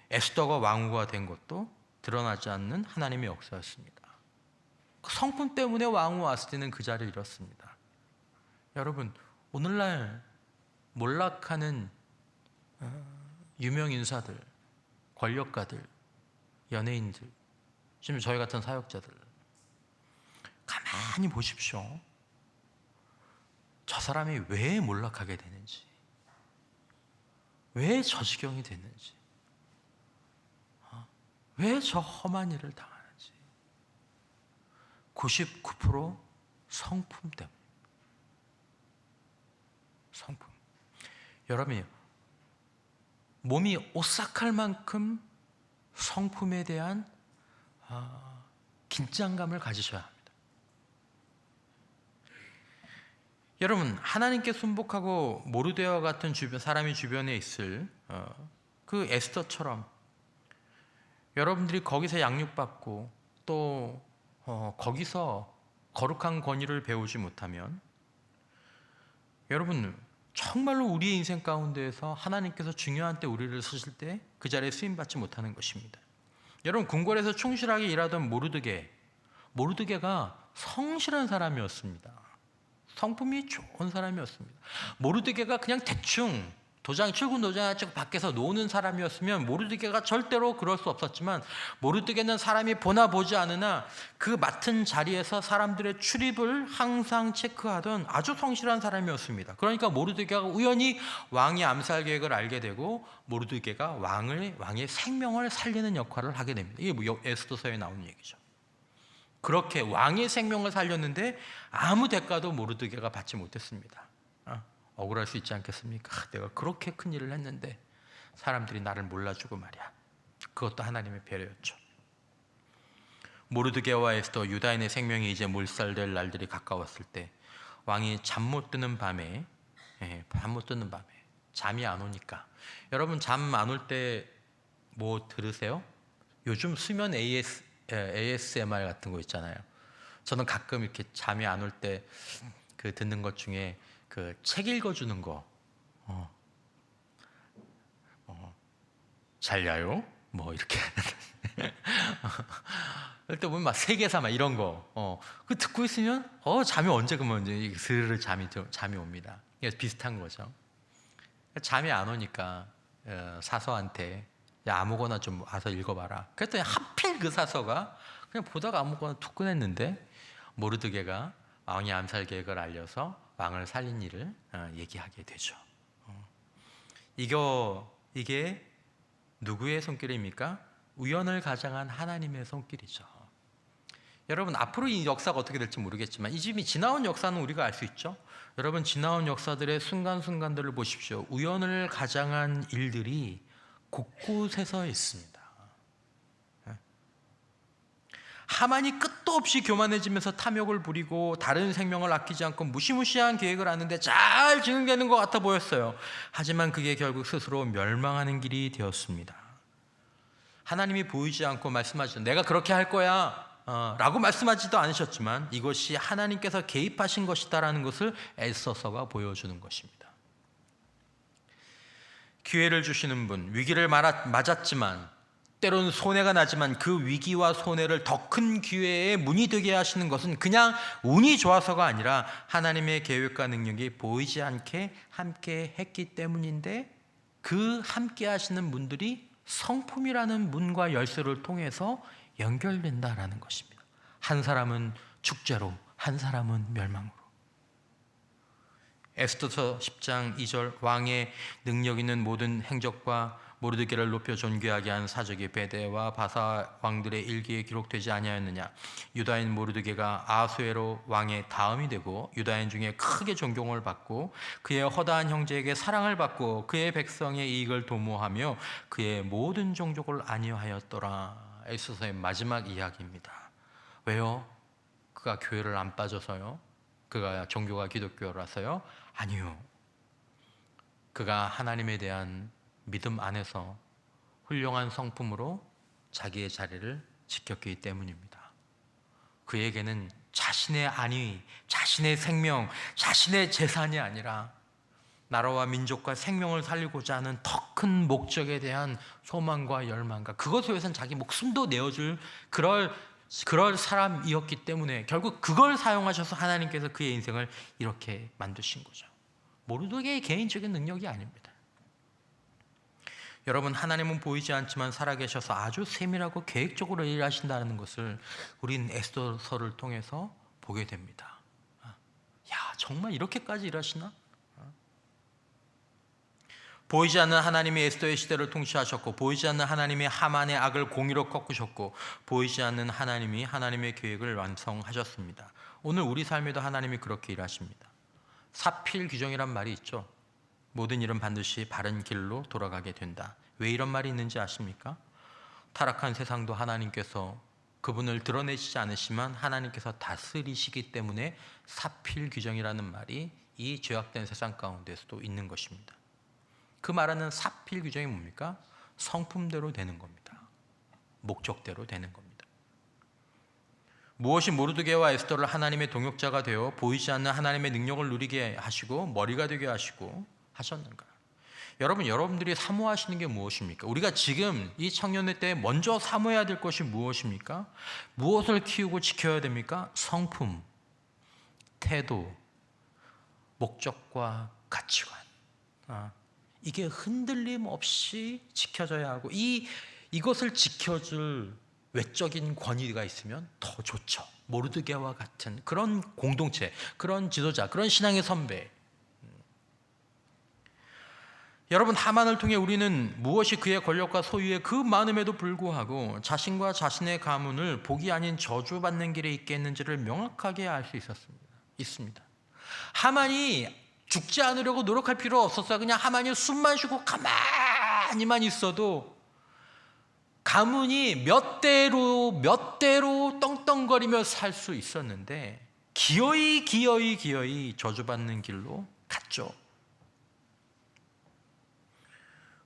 에스더가 왕후가 된 것도 드러나지 않는 하나님의 역사였습니다. 그 성품 때문에 왕후 와스티는 그 자리를 잃었습니다. 여러분, 오늘날 몰락하는 유명 인사들, 권력가들, 연예인들, 지금 저희 같은 사역자들 가만히 보십시오. 저 사람이 왜 몰락하게 되는지, 왜 저 지경이 됐는지, 왜 저 험한 일을 당하는지. 99% 성품 때문에. 성품. 여러분이 몸이 오싹할 만큼 성품에 대한 긴장감을 가지셔야 합니다. 여러분, 하나님께 순복하고 모르드게와 같은 사람이 주변에 있을 그 에스더처럼 여러분들이 거기서 양육받고 또 거기서 거룩한 권위를 배우지 못하면 여러분 정말로 우리의 인생 가운데에서 하나님께서 중요한 때 우리를 쓰실 때 그 자리에 쓰임받지 못하는 것입니다. 여러분, 궁궐에서 충실하게 일하던 모르드게가 성실한 사람이었습니다. 성품이 좋은 사람이었습니다. 모르드게가 그냥 대충 출근 도장 찍고 밖에서 노는 사람이었으면 모르드게가 절대로 그럴 수 없었지만, 모르드게는 사람이 보나 보지 않으나 그 맡은 자리에서 사람들의 출입을 항상 체크하던 아주 성실한 사람이었습니다. 그러니까 모르드게가 우연히 왕의 암살 계획을 알게 되고 모르드게가 왕의 생명을 살리는 역할을 하게 됩니다. 이게 에스더서에 나오는 얘기죠. 그렇게 왕의 생명을 살렸는데 아무 대가도 모르드게가 받지 못했습니다. 억울할 수 있지 않겠습니까? 내가 그렇게 큰 일을 했는데 사람들이 나를 몰라주고 말이야. 그것도 하나님의 배려였죠. 모르드게와 에스더, 유다인의 생명이 이제 몰살될 날들이 가까웠을 때 왕이 잠 못 드는 밤에 잠이 안 오니까, 여러분 잠 안 올 때 뭐 들으세요? 요즘 수면 ASMR 같은 거 있잖아요. 저는 가끔 이렇게 잠이 안 올 때 그 듣는 것 중에 그 책 읽어주는 거, 잘 자요? 뭐 이렇게 그때 보면 막 세계사 막 이런 거, 그 듣고 있으면 잠이 언제 그러면 이제 스르르 잠이 옵니다. 그래서 비슷한 거죠. 잠이 안 오니까 사서한테 야, 아무거나 좀 와서 읽어봐라. 그랬더니 하필 그 사서가 그냥 보다가 아무거나 툭 꺼냈는데 모르드게가 왕의 암살 계획을 알려서 왕을 살린 일을 얘기하게 되죠. 이게 누구의 손길입니까? 우연을 가장한 하나님의 손길이죠. 여러분, 앞으로 이 역사가 어떻게 될지 모르겠지만 이 집이 지나온 역사는 우리가 알 수 있죠. 여러분, 지나온 역사들의 순간순간들을 보십시오. 우연을 가장한 일들이 곳곳에서 있습니다. 하만이 끝도 없이 교만해지면서 탐욕을 부리고 다른 생명을 아끼지 않고 무시무시한 계획을 하는데 잘 진행되는 것 같아 보였어요. 하지만 그게 결국 스스로 멸망하는 길이 되었습니다. 하나님이 보이지 않고 말씀하시죠. 내가 그렇게 할 거야 라고 말씀하지도 않으셨지만 이것이 하나님께서 개입하신 것이다라는 것을 에스더서가 보여주는 것입니다. 기회를 주시는 분, 위기를 맞았지만 때로는 손해가 나지만 그 위기와 손해를 더 큰 기회의 문이 되게 하시는 것은 그냥 운이 좋아서가 아니라 하나님의 계획과 능력이 보이지 않게 함께 했기 때문인데, 그 함께 하시는 분들이 성품이라는 문과 열쇠를 통해서 연결된다라는 것입니다. 한 사람은 축제로, 한 사람은 멸망으로. 에스더서 10장 2절, 왕의 능력 있는 모든 행적과 모르드게를 높여 존귀하게 한 사적의 베데와 바사 왕들의 일기에 기록되지 아니하였느냐? 유다인 모르드게가 아수에로 왕의 다음이 되고 유다인 중에 크게 존경을 받고 그의 허다한 형제에게 사랑을 받고 그의 백성의 이익을 도모하며 그의 모든 종족을 안위하였더라. 에스더의 마지막 이야기입니다. 왜요? 그가 교회를 안 빠져서요? 그가 종교가 기독교라서요? 아니요. 그가 하나님에 대한 믿음 안에서 훌륭한 성품으로 자기의 자리를 지켰기 때문입니다. 그에게는 자신의 안위, 자신의 생명, 자신의 재산이 아니라 나라와 민족과 생명을 살리고자 하는 더 큰 목적에 대한 소망과 열망과 그것을 위해서는 자기 목숨도 내어줄 그럴 사람이었기 때문에 결국 그걸 사용하셔서 하나님께서 그의 인생을 이렇게 만드신 거죠. 모르드게의 개인적인 능력이 아닙니다. 여러분, 하나님은 보이지 않지만 살아계셔서 아주 세밀하고 계획적으로 일하신다는 것을 우린 에스더서를 통해서 보게 됩니다. 야, 정말 이렇게까지 일하시나? 보이지 않는 하나님이 에스더의 시대를 통치하셨고, 보이지 않는 하나님이 하만의 악을 공의로 꺾으셨고, 보이지 않는 하나님이 하나님의 계획을 완성하셨습니다. 오늘 우리 삶에도 하나님이 그렇게 일하십니다. 사필 규정이란 말이 있죠. 모든 일은 반드시 바른 길로 돌아가게 된다. 왜 이런 말이 있는지 아십니까? 타락한 세상도 하나님께서 그분을 드러내시지 않으시면 하나님께서 다스리시기 때문에 사필 규정이라는 말이 이 죄악된 세상 가운데서도 있는 것입니다. 그 말하는 사필 규정이 뭡니까? 성품대로 되는 겁니다. 목적대로 되는 겁니다. 무엇이 모르드게와 에스더를 하나님의 동역자가 되어 보이지 않는 하나님의 능력을 누리게 하시고 머리가 되게 하시고 하셨는가? 여러분들이 사모하시는 게 무엇입니까? 우리가 지금 이 청년의 때에 먼저 사모해야 될 것이 무엇입니까? 무엇을 키우고 지켜야 됩니까? 성품, 태도, 목적과 가치관. 이게 흔들림 없이 지켜져야 하고 이것을 지켜줄 외적인 권위가 있으면 더 좋죠. 모르드게와 같은 그런 공동체, 그런 지도자, 그런 신앙의 선배. 여러분, 하만을 통해 우리는 무엇이 그의 권력과 소유의 그 많음에도 불구하고 자신과 자신의 가문을 복이 아닌 저주받는 길에 있겠는지를 명확하게 알 수 있습니다. 하만이 죽지 않으려고 노력할 필요 없었어요. 그냥 하만이 숨만 쉬고 가만히만 있어도 가문이 몇 대로 떵떵거리며 살 수 있었는데 기어이 저주받는 길로 갔죠.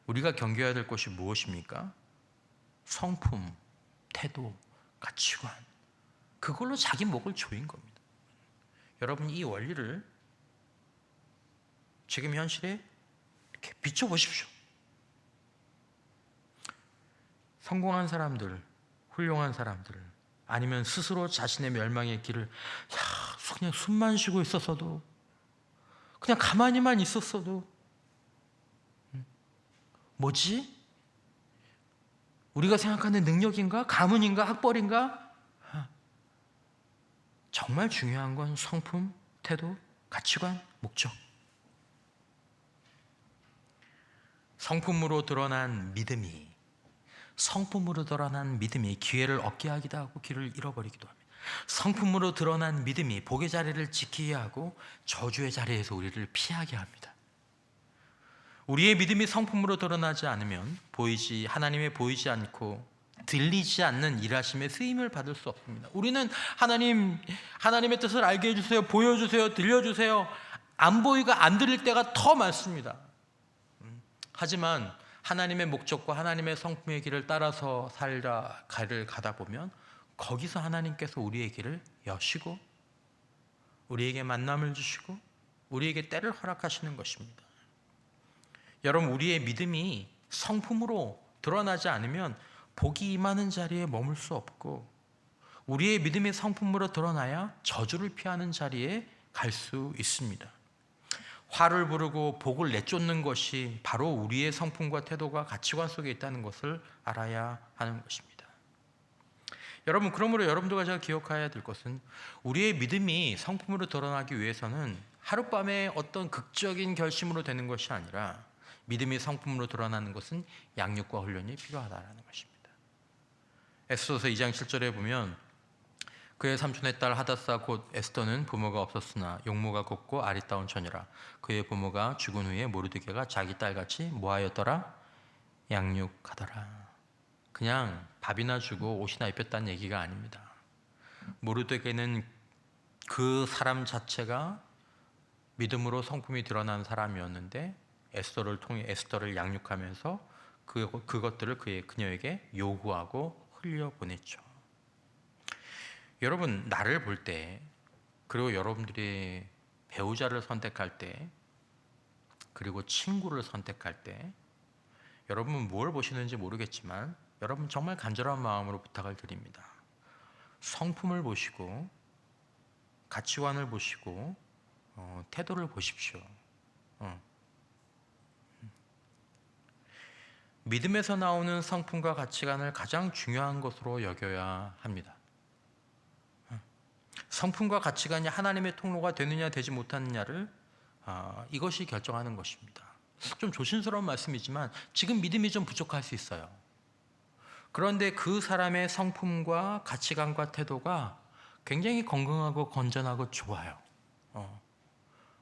우리가 경계해야 될 것이 무엇입니까? 성품, 태도, 가치관. 그걸로 자기 목을 조인 겁니다. 여러분, 이 원리를 지금 현실에 이렇게 비춰보십시오. 성공한 사람들, 훌륭한 사람들, 아니면 스스로 자신의 멸망의 길을 그냥 숨만 쉬고 있었어도, 그냥 가만히만 있었어도, 뭐지? 우리가 생각하는 능력인가? 가문인가? 학벌인가? 정말 중요한 건 성품, 태도, 가치관, 목적. 성품으로 드러난 믿음이 기회를 얻게 하기도 하고 길을 잃어버리기도 합니다. 성품으로 드러난 믿음이 복의 자리를 지키게 하고 저주의 자리에서 우리를 피하게 합니다. 우리의 믿음이 성품으로 드러나지 않으면 하나님의 보이지 않고 들리지 않는 일하심의 쓰임을 받을 수 없습니다. 우리는 하나님의 뜻을 알게 해주세요, 보여주세요, 들려주세요. 안 보이고 안 들릴 때가 더 많습니다. 하지만 하나님의 목적과 하나님의 성품의 길을 따라서 가다 보면 거기서 하나님께서 우리의 길을 여시고 우리에게 만남을 주시고 우리에게 때를 허락하시는 것입니다. 여러분, 우리의 믿음이 성품으로 드러나지 않으면 복이 임하는 자리에 머물 수 없고, 우리의 믿음이 성품으로 드러나야 저주를 피하는 자리에 갈 수 있습니다. 화를 부르고 복을 내쫓는 것이 바로 우리의 성품과 태도가 가치관 속에 있다는 것을 알아야 하는 것입니다. 여러분, 그러므로 여러분들과 제가 기억해야 될 것은 우리의 믿음이 성품으로 드러나기 위해서는 하룻밤에 어떤 극적인 결심으로 되는 것이 아니라 믿음이 성품으로 드러나는 것은 양육과 훈련이 필요하다라는 것입니다. 에스더서 2장 7절에 보면 그의 삼촌의 딸 하다사 곧 에스더는 부모가 없었으나 용모가 곱고 아리따운 처녀라. 그의 부모가 죽은 후에 모르드게가 자기 딸같이 뭐하였더라? 양육하더라. 그냥 밥이나 주고 옷이나 입혔다는 얘기가 아닙니다. 모르드게는 그 사람 자체가 믿음으로 성품이 드러난 사람이었는데 에스더를 통해 에스더를 양육하면서 그것들을 그녀에게 요구하고 흘려보냈죠. 여러분, 나를 볼 때, 그리고 여러분들이 배우자를 선택할 때, 그리고 친구를 선택할 때, 여러분은 뭘 보시는지 모르겠지만 여러분 정말 간절한 마음으로 부탁을 드립니다. 성품을 보시고 가치관을 보시고 태도를 보십시오. 믿음에서 나오는 성품과 가치관을 가장 중요한 것으로 여겨야 합니다. 성품과 가치관이 하나님의 통로가 되느냐 되지 못하느냐를 이것이 결정하는 것입니다. 좀 조심스러운 말씀이지만 지금 믿음이 좀 부족할 수 있어요. 그런데 그 사람의 성품과 가치관과 태도가 굉장히 건강하고 건전하고 좋아요.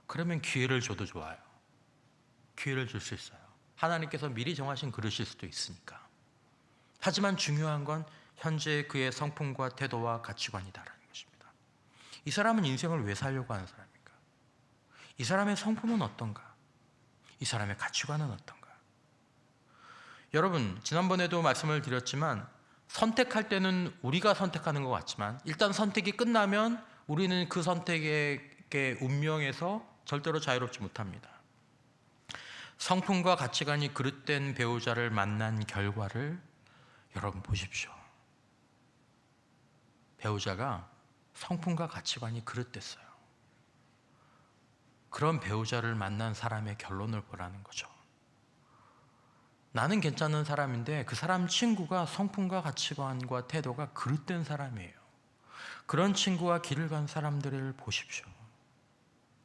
그러면 기회를 줘도 좋아요. 기회를 줄 수 있어요. 하나님께서 미리 정하신 그릇일 수도 있으니까. 하지만 중요한 건 현재 그의 성품과 태도와 가치관이다라는 것입니다. 이 사람은 인생을 왜 살려고 하는 사람입니까? 이 사람의 성품은 어떤가? 이 사람의 가치관은 어떤가? 여러분, 지난번에도 말씀을 드렸지만 선택할 때는 우리가 선택하는 것 같지만 일단 선택이 끝나면 우리는 그 선택의 운명에서 절대로 자유롭지 못합니다. 성품과 가치관이 그릇된 배우자를 만난 결과를 여러분 보십시오. 배우자가 성품과 가치관이 그릇됐어요. 그런 배우자를 만난 사람의 결론을 보라는 거죠. 나는 괜찮은 사람인데 그 사람 친구가 성품과 가치관과 태도가 그릇된 사람이에요. 그런 친구와 길을 간 사람들을 보십시오.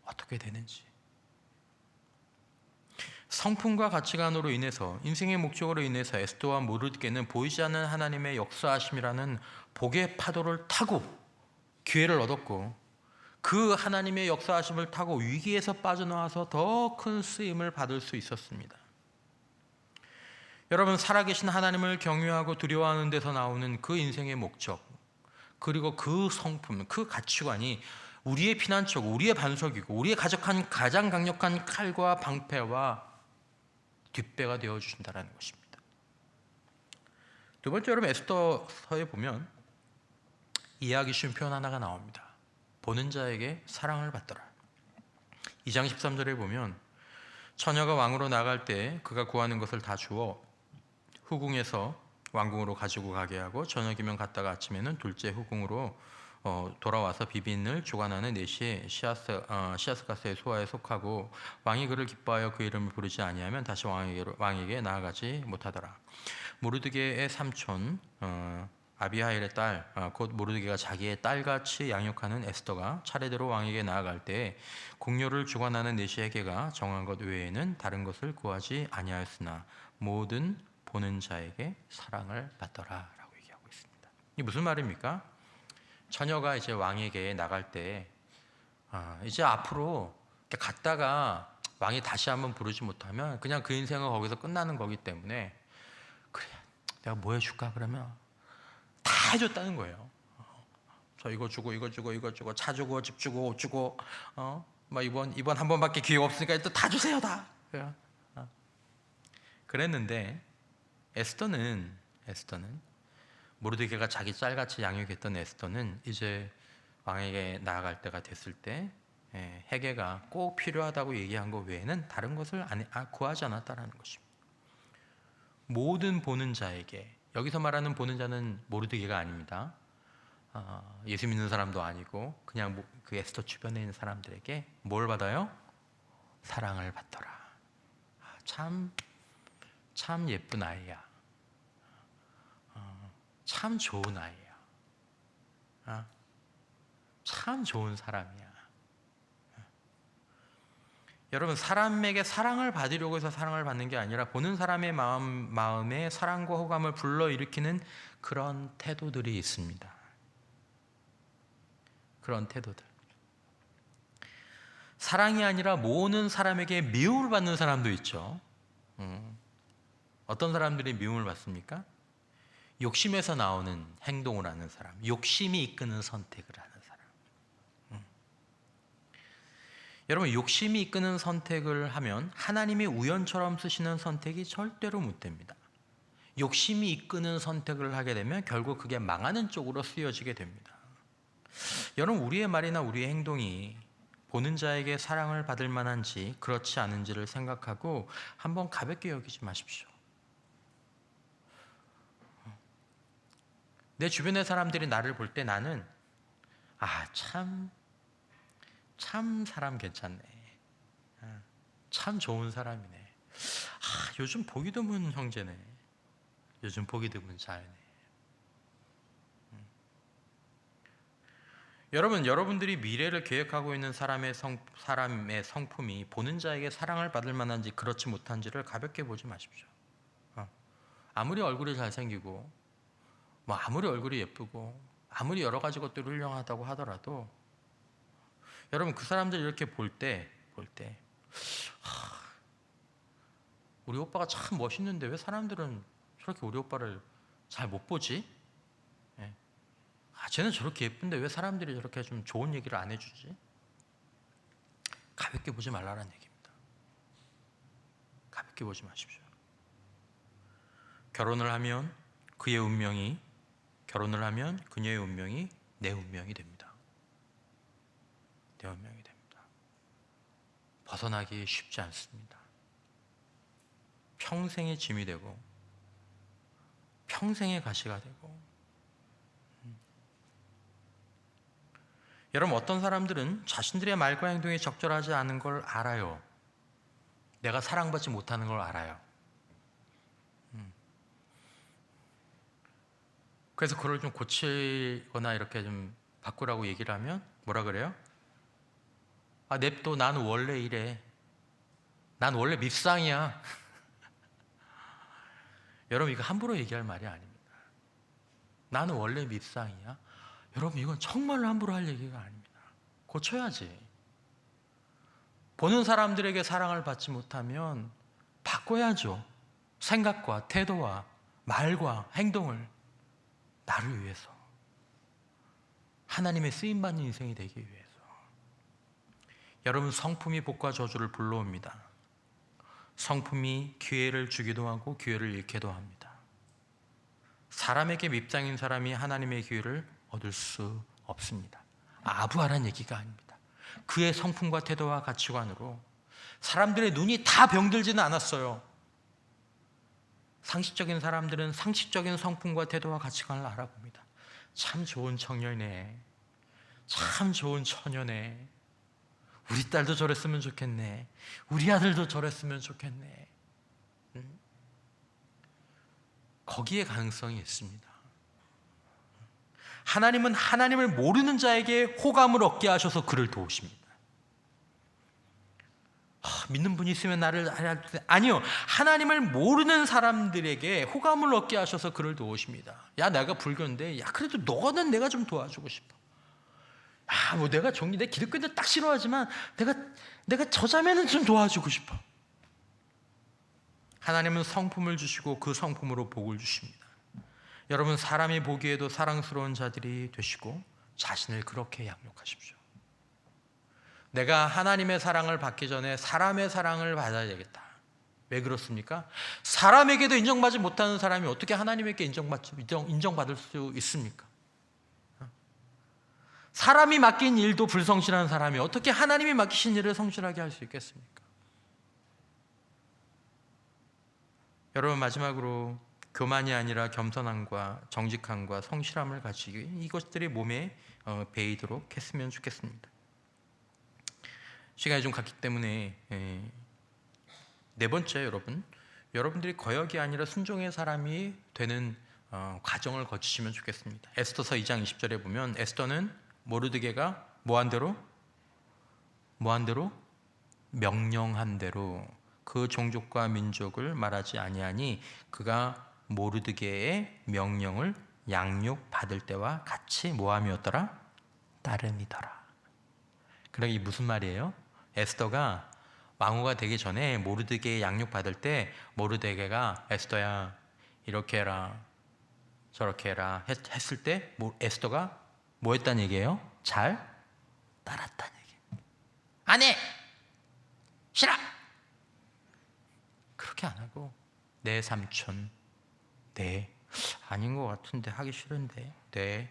어떻게 되는지. 성품과 가치관으로 인해서 인생의 목적으로 인해서 에스더와 모르드게는 보이지 않는 하나님의 역사하심이라는 복의 파도를 타고 기회를 얻었고 그 하나님의 역사하심을 타고 위기에서 빠져나와서 더 큰 쓰임을 받을 수 있었습니다. 여러분, 살아계신 하나님을 경외하고 두려워하는 데서 나오는 그 인생의 목적, 그리고 그 성품, 그 가치관이 우리의 피난처고 우리의 반석이고 우리의 가장 강력한 칼과 방패와 뒷배가 되어주신다는 것입니다. 두 번째, 여러분, 에스더서에 보면 이해하기 쉬운 표현 하나가 나옵니다. 보는 자에게 사랑을 받더라. 2장 13절에 보면 처녀가 왕으로 나갈 때 그가 구하는 것을 다 주어 후궁에서 왕궁으로 가지고 가게 하고 저녁이면 갔다가 아침에는 둘째 후궁으로 돌아와서 비빈을 주관하는 네시의 시아스가스의 소아에 속하고 왕이 그를 기뻐하여 그 이름을 부르지 아니하면 다시 왕에게 나아가지 못하더라. 모르드게의 삼촌 아비하일의 딸 곧 모르드게가 자기의 딸같이 양육하는 에스더가 차례대로 왕에게 나아갈 때 공료를 주관하는 네시에게가 정한 것 외에는 다른 것을 구하지 아니하였으나 모든 보는 자에게 사랑을 받더라라고 얘기하고 있습니다. 이게 무슨 말입니까? 처녀가 이제 왕에게 나갈 때 이제 앞으로 갔다가 왕이 다시 한번 부르지 못하면 그냥 그 인생은 거기서 끝나는 거기 때문에 그래, 내가 뭐 해줄까? 그러면 다 해줬다는 거예요. 저 이거 주고 이거 주고 이거 주고 차 주고 집 주고 옷 주고 막 이번 한 번밖에 기회가 없으니까 또 다 주세요 다. 그랬는데 에스더는 모르드게가 자기 딸같이 양육했던 에스더는 이제 왕에게 나아갈 때가 됐을 때 헤게가 꼭 필요하다고 얘기한 것 외에는 다른 것을 구하지 않았다라는 것입니다. 모든 보는 자에게, 여기서 말하는 보는 자는 모르드게가 아닙니다. 예수 믿는 사람도 아니고 그냥 그 에스더 주변에 있는 사람들에게 뭘 받아요? 사랑을 받더라. 참 예쁜 아이야. 참 좋은 아이야. 참 좋은 사람이야. 여러분, 사람에게 사랑을 받으려고 해서 사랑을 받는 게 아니라 보는 사람의 마음에 사랑과 호감을 불러일으키는 그런 태도들이 있습니다. 그런 태도들. 사랑이 아니라 모으는 사람에게 미움을 받는 사람도 있죠. 어떤 사람들이 미움을 받습니까? 욕심에서 나오는 행동을 하는 사람, 욕심이 이끄는 선택을 하는 사람. 여러분, 욕심이 이끄는 선택을 하면 하나님이 우연처럼 쓰시는 선택이 절대로 못 됩니다. 욕심이 이끄는 선택을 하게 되면 결국 그게 망하는 쪽으로 쓰여지게 됩니다. 여러분, 우리의 말이나 우리의 행동이 보는 자에게 사랑을 받을 만한지 그렇지 않은지를 생각하고 한번 가볍게 여기지 마십시오. 내 주변의 사람들이 나를 볼 때 나는 참 사람 괜찮네. 참 좋은 사람이네. 요즘 보기 드문 형제네. 요즘 보기 드문 자매네. 여러분, 여러분들이 미래를 계획하고 있는 사람의 성품이 보는 자에게 사랑을 받을 만한지 그렇지 못한지를 가볍게 보지 마십시오. 아무리 얼굴이 잘생기고 아무리 얼굴이 예쁘고 아무리 여러 가지 것들이 훌륭하다고 하더라도 여러분, 그 사람들 이렇게 볼 때 우리 오빠가 참 멋있는데 왜 사람들은 저렇게 우리 오빠를 잘 못 보지? 쟤는 저렇게 예쁜데 왜 사람들이 저렇게 좀 좋은 얘기를 안 해주지? 가볍게 보지 말라는 얘기입니다. 가볍게 보지 마십시오. 결혼을 하면 그녀의 운명이 내 운명이 됩니다. 내 운명이 됩니다. 벗어나기 쉽지 않습니다. 평생의 짐이 되고 평생의 가시가 되고. 여러분, 어떤 사람들은 자신들의 말과 행동이 적절하지 않은 걸 알아요. 내가 사랑받지 못하는 걸 알아요. 그래서 그걸 좀 고치거나 이렇게 좀 바꾸라고 얘기를 하면 뭐라 그래요? 냅둬, 나는 원래 이래. 난 원래 밉상이야. 여러분, 이거 함부로 얘기할 말이 아닙니다. 나는 원래 밉상이야. 여러분, 이건 정말로 함부로 할 얘기가 아닙니다. 고쳐야지. 보는 사람들에게 사랑을 받지 못하면 바꿔야죠. 생각과 태도와 말과 행동을 나를 위해서, 하나님의 쓰임받는 인생이 되기 위해서. 여러분, 성품이 복과 저주를 불러옵니다. 성품이 기회를 주기도 하고 기회를 잃기도 합니다. 사람에게 밉상인 사람이 하나님의 기회를 얻을 수 없습니다. 아부하란 얘기가 아닙니다. 그의 성품과 태도와 가치관으로 사람들의 눈이 다 병들지는 않았어요. 상식적인 사람들은 상식적인 성품과 태도와 가치관을 알아봅니다. 참 좋은 청년이네. 참 좋은 처녀네. 우리 딸도 저랬으면 좋겠네. 우리 아들도 저랬으면 좋겠네. 거기에 가능성이 있습니다. 하나님은 하나님을 모르는 자에게 호감을 얻게 하셔서 그를 도우십니다. 믿는 분이 있으면 나를 아니요, 하나님을 모르는 사람들에게 호감을 얻게 하셔서 그를 도우십니다. 내가 불교인데 그래도 너는 내가 좀 도와주고 싶어. 내가 내 기독교인들 딱 싫어하지만 내가 저 자매는 좀 도와주고 싶어. 하나님은 성품을 주시고 그 성품으로 복을 주십니다. 여러분, 사람이 보기에도 사랑스러운 자들이 되시고 자신을 그렇게 양육하십시오. 내가 하나님의 사랑을 받기 전에 사람의 사랑을 받아야 되겠다. 왜 그렇습니까? 사람에게도 인정받지 못하는 사람이 어떻게 하나님에게 인정받을 수 있습니까? 사람이 맡긴 일도 불성실한 사람이 어떻게 하나님이 맡기신 일을 성실하게 할 수 있겠습니까? 여러분, 마지막으로 교만이 아니라 겸손함과 정직함과 성실함을 가지기, 이것들이 몸에 배이도록 했으면 좋겠습니다. 시간이 좀 갔기 때문에 네 번째, 여러분들이 거역이 아니라 순종의 사람이 되는 과정을 거치시면 좋겠습니다. 에스더서 2장 20절에 보면 에스더는 모르드게가 뭐한 대로 명령한 대로 그 종족과 민족을 말하지 아니하니 그가 모르드게의 명령을 양육받을 때와 같이 모함이었더라? 따름이더라. 그러니까 이 무슨 말이에요? 에스더가 왕후가 되기 전에 모르드게의 양육받을 때 모르드게가 에스더야 이렇게 해라 저렇게 해라 했을 때 에스더가 뭐 했다는 얘기예요? 잘 따랐다는 얘기예요. 안 해! 싫어! 그렇게 안 하고 네 삼촌 네 아닌 것 같은데 하기 싫은데 네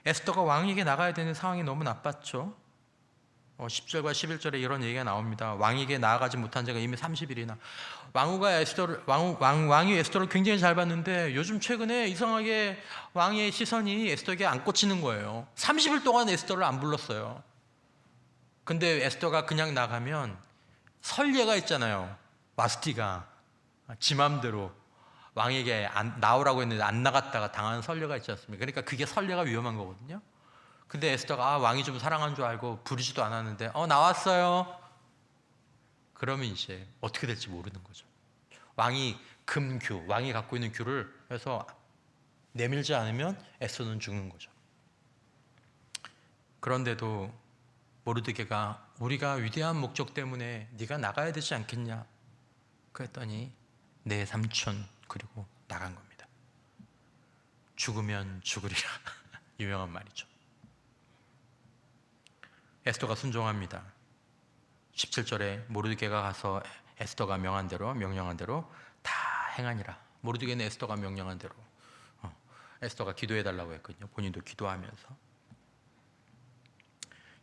에스더가 왕에게 나가야 되는 상황이 너무 나빴죠. 10절과 11절에 이런 얘기가 나옵니다. 왕에게 나아가지 못한 자가 이미 30일이나 왕이 에스더를 굉장히 잘 봤는데 요즘 최근에 이상하게 왕의 시선이 에스더에게 안 꽂히는 거예요. 30일 동안 에스더를 안 불렀어요. 근데 에스더가 그냥 나가면 선례가 있잖아요. 와스티가 지 맘대로 왕에게 나오라고 했는데 안 나갔다가 당하는 선례가 있지 않습니까? 그러니까 그게 선례가 위험한 거거든요. 근데 에스더가 왕이 좀 사랑한 줄 알고 부르지도 않았는데 나왔어요. 그러면 이제 어떻게 될지 모르는 거죠. 왕이 금규, 왕이 갖고 있는 규를 해서 내밀지 않으면 에스더는 죽는 거죠. 그런데도 모르드게가 우리가 위대한 목적 때문에 네가 나가야 되지 않겠냐 그랬더니 내 삼촌 그리고 나간 겁니다. 죽으면 죽으리라 유명한 말이죠. 에스더가 순종합니다. 17절에 모르드게가 가서 에스더가 명령한 대로 다 행하니라. 모르드게는 에스더가 명령한 대로 에스더가 기도해달라고 했거든요. 본인도 기도하면서.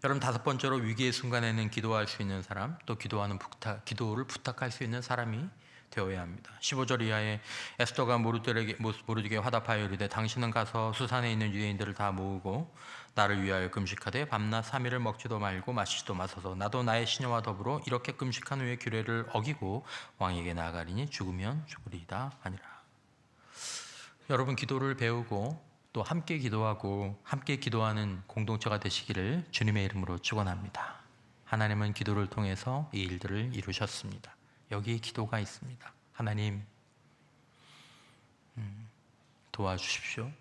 여러분, 다섯 번째로 위기의 순간에는 기도할 수 있는 사람, 또 기도를 부탁할 수 있는 사람이 되어야 합니다. 15절 이하에 에스더가 모르드게에게 화답하여 이르되 당신은 가서 수산에 있는 유대인들을 다 모으고 나를 위하여 금식하되 밤낮 3일을 먹지도 말고 마시지도 마소서. 나도 나의 시녀와 더불어 이렇게 금식한 후에 규례를 어기고 왕에게 나아가리니 죽으면 죽으리이다 하니라. 여러분, 기도를 배우고 또 함께 기도하고 함께 기도하는 공동체가 되시기를 주님의 이름으로 축원합니다. 하나님은 기도를 통해서 이 일들을 이루셨습니다. 여기에 기도가 있습니다. 하나님 도와주십시오.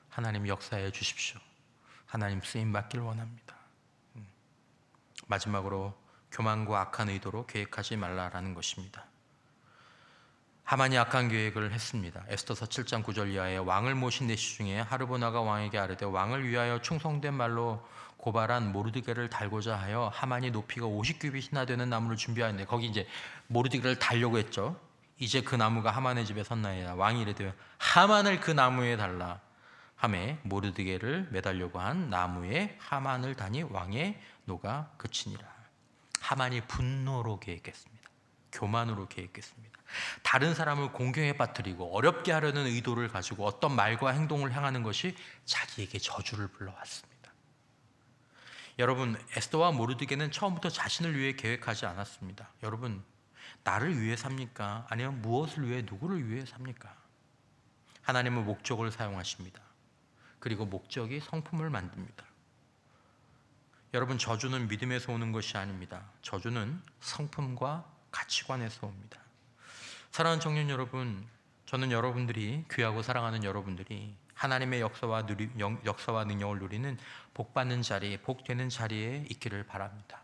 하나님 역사해 주십시오. 하나님 쓰임 받길 원합니다. 마지막으로 교만과 악한 의도로 계획하지 말라라는 것입니다. 하만이 악한 계획을 했습니다. 에스더서 7장 9절 이하에 왕을 모신 내시 중에 하르보나가 왕에게 아뢰되 왕을 위하여 충성된 말로 고발한 모르드게를 달고자 하여 하만이 높이가 50규빗이나 되는 나무를 준비하였는데, 거기 이제 모르드게를 달려고 했죠. 이제 그 나무가 하만의 집에 섰나이다. 왕이 이르되 하만을 그 나무에 달라 하매 모르드게를 매달려고 한 나무에 하만을 다니 왕의 노가 그치니라. 하만이 분노로 계획했습니다. 교만으로 계획했습니다. 다른 사람을 공경에 빠뜨리고 어렵게 하려는 의도를 가지고 어떤 말과 행동을 행하는 것이 자기에게 저주를 불러왔습니다. 여러분, 에스더와 모르드게는 처음부터 자신을 위해 계획하지 않았습니다. 여러분, 나를 위해 삽니까? 아니면 무엇을 위해, 누구를 위해 삽니까? 하나님은 목적을 사용하십니다. 그리고 목적이 성품을 만듭니다. 여러분, 저주는 믿음에서 오는 것이 아닙니다. 저주는 성품과 가치관에서 옵니다. 사랑하는 청년 여러분, 저는 여러분들이, 귀하고 사랑하는 여러분들이 하나님의 역사와 능력을 누리는 복받는 자리, 복되는 자리에 있기를 바랍니다.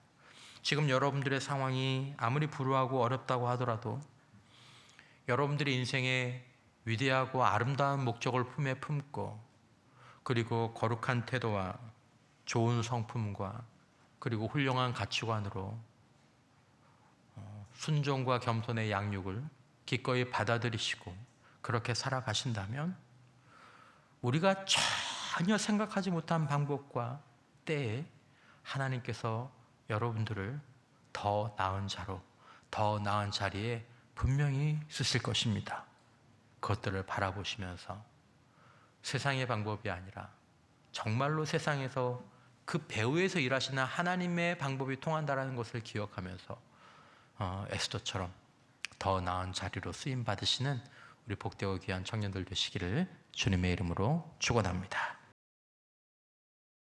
지금 여러분들의 상황이 아무리 불우하고 어렵다고 하더라도 여러분들의 인생에 위대하고 아름다운 목적을 품에 품고, 그리고 거룩한 태도와 좋은 성품과 그리고 훌륭한 가치관으로 순종과 겸손의 양육을 기꺼이 받아들이시고 그렇게 살아가신다면 우리가 전혀 생각하지 못한 방법과 때에 하나님께서 여러분들을 더 나은 자로, 더 나은 자리에 분명히 쓰실 것입니다. 그것들을 바라보시면서 세상의 방법이 아니라 정말로 세상에서 그 배후에서 일하시는 하나님의 방법이 통한다는 것을 기억하면서 에스더처럼 더 나은 자리로 쓰임 받으시는 우리 복되고 귀한 청년들 되시기를 주님의 이름으로 축원합니다.